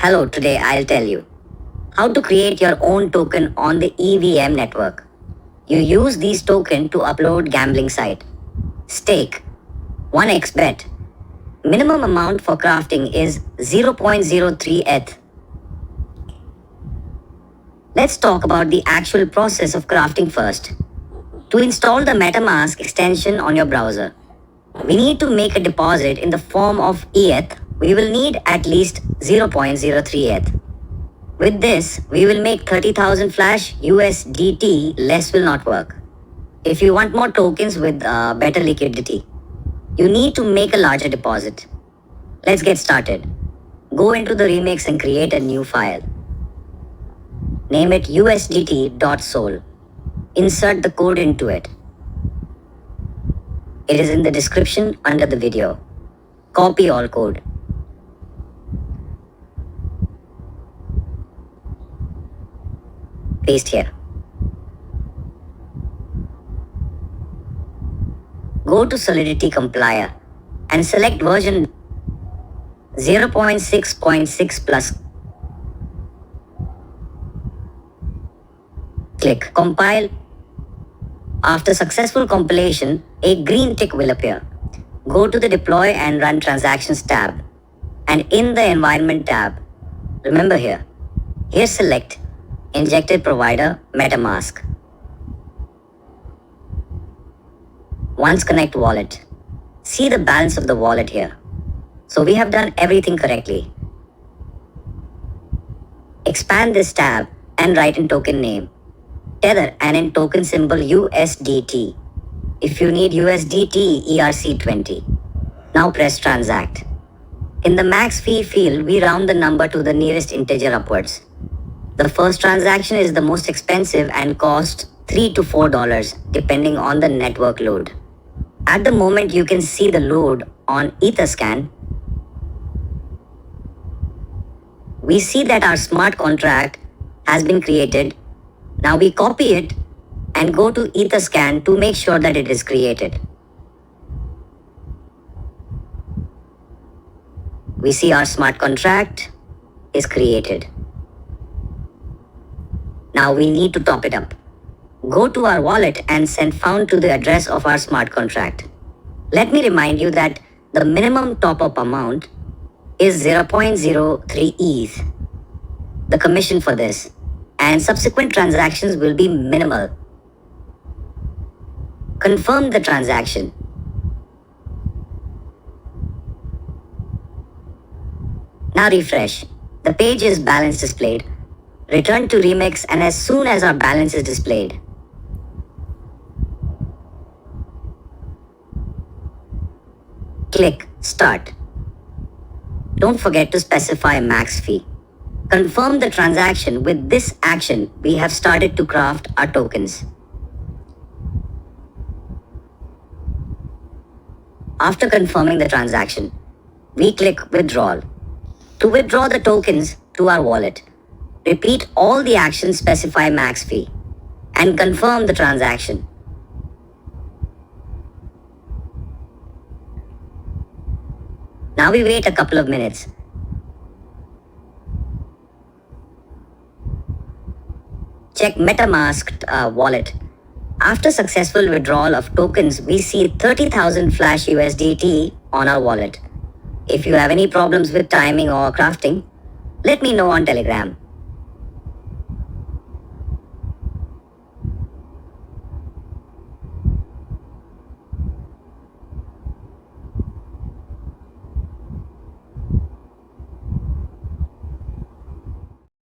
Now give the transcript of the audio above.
Hello, today I'll tell you how to create your own token on the EVM network. You use these tokens to upload gambling site. Stake 1x bet. Minimum amount for crafting is 0.03 ETH. Let's talk about the actual process of crafting first. To install the MetaMask extension on your browser, we need to make a deposit in the form of ETH. We will need at least 0.03 ETH. With this, we will make 30,000 Flash USDT. Less will not work. If you want more tokens with better liquidity, you need to make a larger deposit. Let's get started. Go into the remix and create a new file. Name it USDT.sol. Insert the code into it. It is in the description under the video. Copy all code. Paste here. Go to Solidity Compiler and select version 0.6.6 plus. Click Compile. After successful compilation, a green tick will appear. Go to the Deploy and Run Transactions tab, and in the Environment tab, remember here select Injected Provider MetaMask. Once connect wallet. See the balance of the wallet here. So we have done everything correctly. Expand this tab and write in token name, Tether, and in token symbol USDT. If you need USDT, ERC20. Now press transact. In the max fee field, we round the number to the nearest integer upwards. The first transaction is the most expensive and costs $3 to $4 depending on the network load. At the moment, you can see the load on Etherscan. We see that our smart contract has been created. Now we copy it and go to Etherscan to make sure that it is created. We see our smart contract is created. Now we need to top it up. Go to our wallet and send found to the address of our smart contract. Let me remind you that the minimum top-up amount is 0.03 ETH. The commission for this and subsequent transactions will be minimal. Confirm the transaction. Now refresh. The page is balance displayed. Return to Remix, and as soon as our balance is displayed, click Start. Don't forget to specify max fee. Confirm the transaction. With this action, we have started to craft our tokens. After confirming the transaction, we click Withdrawal. To withdraw the tokens to our wallet, repeat all the actions, specify max fee, and confirm the transaction. Now we wait a couple of minutes. Check MetaMask wallet. After successful withdrawal of tokens, we see 30,000 Flash USDT on our wallet. If you have any problems with timing or crafting, let me know on Telegram.